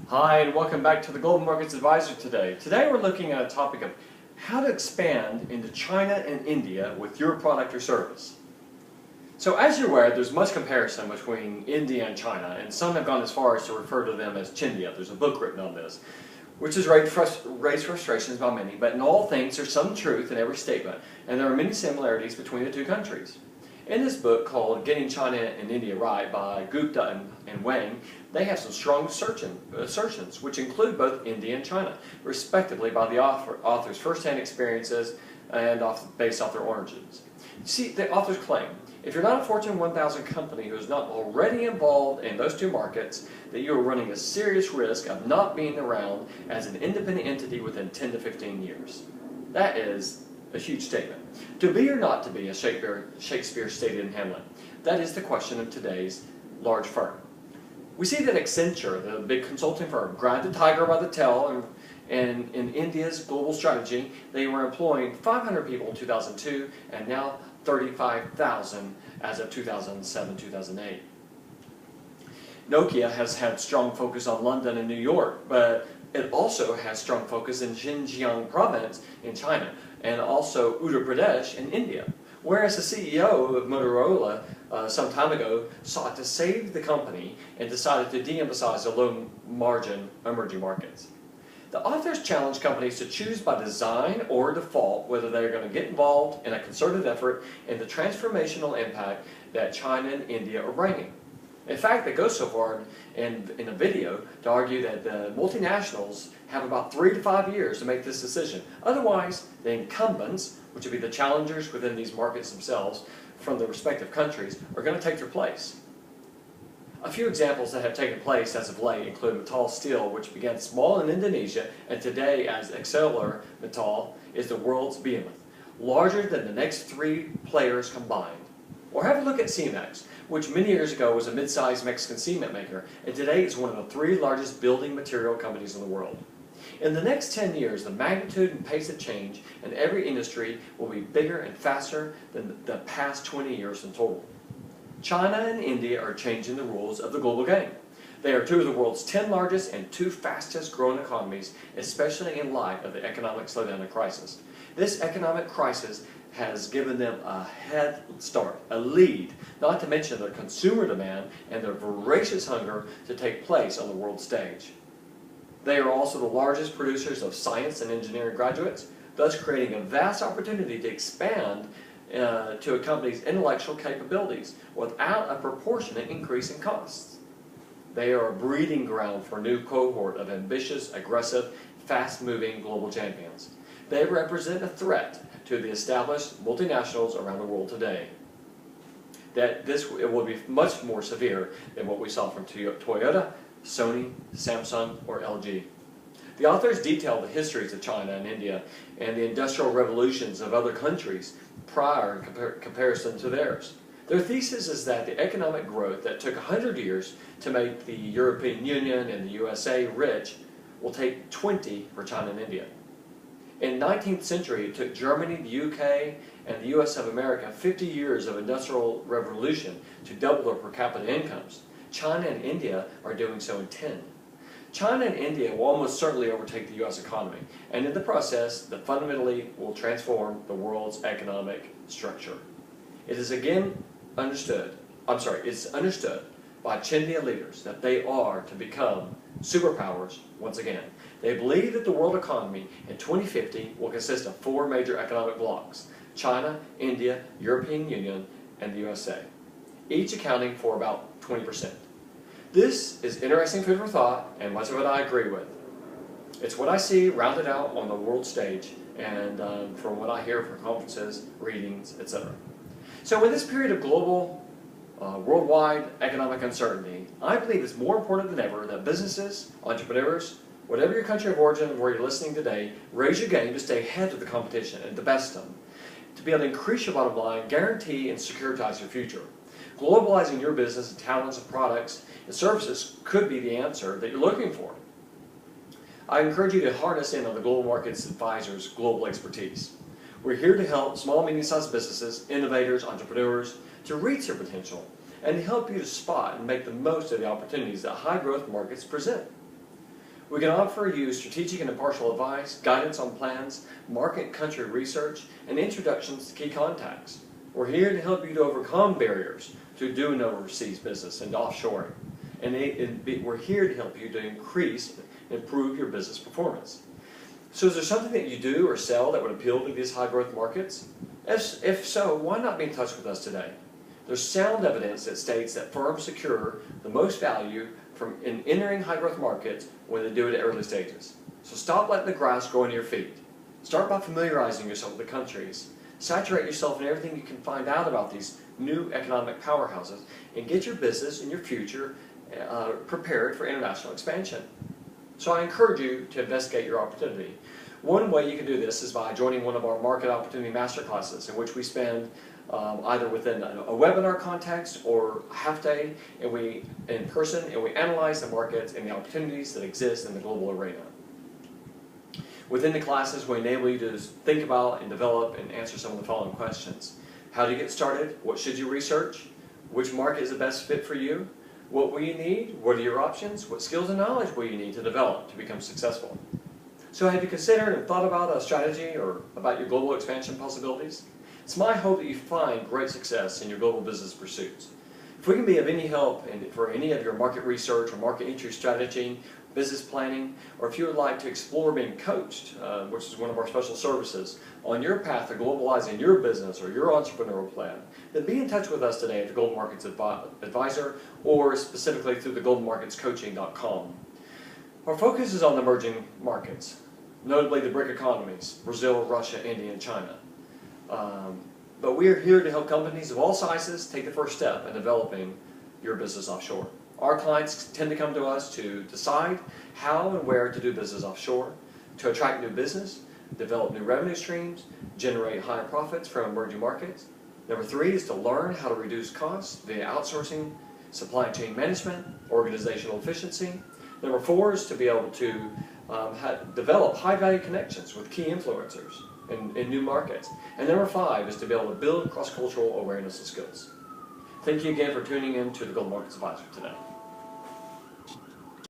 Hi, and welcome back to the Global Markets Advisor today. Today we're looking at a topic of how to expand into China and India with your product or service. So as you're aware, there's much comparison between India and China, and some have gone as far as to refer to them as Chindia. There's a book written on this, which has raised frustrations by many, but in all things there's some truth in every statement, and there are many similarities between the two countries. In this book called Getting China and India Right by Gupta and Wang, they have some strong assertions which include both India and China, respectively by the author's first-hand experiences and based off their origins. You see, the authors claim, if you're not a Fortune 1000 company who is not already involved in those two markets, that you are running a serious risk of not being around as an independent entity within 10 to 15 years. That is a huge statement. To be or not to be, as Shakespeare stated in Hamlet, that is the question of today's large firm. We see that Accenture, the big consulting firm, grabbed the tiger by the tail, and in India's global strategy, they were employing 500 people in 2002 and now 35,000 as of 2007-2008. Nokia has had strong focus on London and New York, but it also has strong focus in Xinjiang province in China and also Uttar Pradesh in India. Whereas the CEO of Motorola some time ago sought to save the company and decided to de-emphasize the low-margin emerging markets. The authors challenge companies to choose by design or default whether they're going to get involved in a concerted effort in the transformational impact that China and India are bringing. In fact, they go so far in a video to argue that the multinationals have about 3 to 5 years to make this decision. Otherwise, the incumbents, which would be the challengers within these markets themselves from the respective countries, are going to take their place. A few examples that have taken place as of late include Mittal Steel, which began small in Indonesia and today as ArcelorMittal is the world's behemoth, larger than the next 3 players combined. Or have a look at Cemex, which many years ago was a mid-sized Mexican cement maker, and today is one of the 3 largest building material companies in the world. In the next 10 years, the magnitude and pace of change in every industry will be bigger and faster than the past 20 years in total. China and India are changing the rules of the global game. They are 2 of the world's 10 largest and 2 fastest growing economies, especially in light of the economic slowdown and crisis. This economic crisis has given them a head start, a lead, not to mention their consumer demand and their voracious hunger to take place on the world stage. They are also the largest producers of science and engineering graduates, thus creating a vast opportunity to expand to a company's intellectual capabilities without a proportionate increase in costs. They are a breeding ground for a new cohort of ambitious, aggressive, fast-moving global champions. They represent a threat to the established multinationals around the world today. It will be much more severe than what we saw from Toyota, Sony, Samsung, or LG. The authors detail the histories of China and India and the industrial revolutions of other countries prior in comparison to theirs. Their thesis is that the economic growth that took 100 years to make the European Union and the USA rich will take 20 for China and India. In the 19th century, it took Germany, the UK, and the US of America 50 years of industrial revolution to double their per capita incomes. China and India are doing so in 10. China and India will almost certainly overtake the US economy, and in the process, that fundamentally will transform the world's economic structure. It is understood by Chindia leaders that they are to become superpowers once again. They believe that the world economy in 2050 will consist of 4 major economic blocs: China, India, European Union, and the USA, each accounting for about 20%. This is interesting food for thought, and much of it I agree with. It's what I see rounded out on the world stage, and from what I hear from conferences, readings, etc. So in this period of global, worldwide economic uncertainty, I believe it's more important than ever that businesses, entrepreneurs, whatever your country of origin and where you're listening today, raise your game to stay ahead of the competition and to best them, to be able to increase your bottom line, guarantee and securitize your future. Globalizing your business and talents and products and services could be the answer that you're looking for. I encourage you to harness in on the Global Markets Advisor's global expertise. We're here to help small and medium-sized businesses, innovators, entrepreneurs to reach their potential and to help you to spot and make the most of the opportunities that high-growth markets present. We can offer you strategic and impartial advice, guidance on plans, market and country research, and introductions to key contacts. We're here to help you to overcome barriers to doing overseas business and offshoring. We're here to help you to increase and improve your business performance. So is there something that you do or sell that would appeal to these high growth markets? If so, why not be in touch with us today? There's sound evidence that states that firms secure the most value from entering high growth markets when they do it at early stages. So stop letting the grass grow under your feet. Start by familiarizing yourself with the countries. Saturate yourself in everything you can find out about these new economic powerhouses and get your business and your future prepared for international expansion. So I encourage you to investigate your opportunity. One way you can do this is by joining one of our Market Opportunity Masterclasses, in which we spend either within a webinar context or a half day in person, and we analyze the markets and the opportunities that exist in the global arena. Within the classes, we enable you to think about and develop and answer some of the following questions. How do you get started? What should you research? Which market is the best fit for you? What will you need? What are your options? What skills and knowledge will you need to develop to become successful? So have you considered and thought about a strategy or about your global expansion possibilities? It's my hope that you find great success in your global business pursuits. If we can be of any help for any of your market research or market entry strategy, business planning, or if you would like to explore being coached, which is one of our special services, on your path to globalizing your business or your entrepreneurial plan, then be in touch with us today at the Global Markets Advisor or specifically through the globalmarketscoaching.com. Our focus is on the emerging markets, notably the BRIC economies, Brazil, Russia, India, and China. But we are here to help companies of all sizes take the first step in developing your business offshore. Our clients tend to come to us to decide how and where to do business offshore, to attract new business, develop new revenue streams, generate higher profits from emerging markets. Number 3 is to learn how to reduce costs via outsourcing, supply chain management, organizational efficiency. Number 4 is to be able to develop high-value connections with key influencers in new markets. And number 5 is to be able to build cross-cultural awareness and skills. Thank you again for tuning in to the Global Markets Advisor today.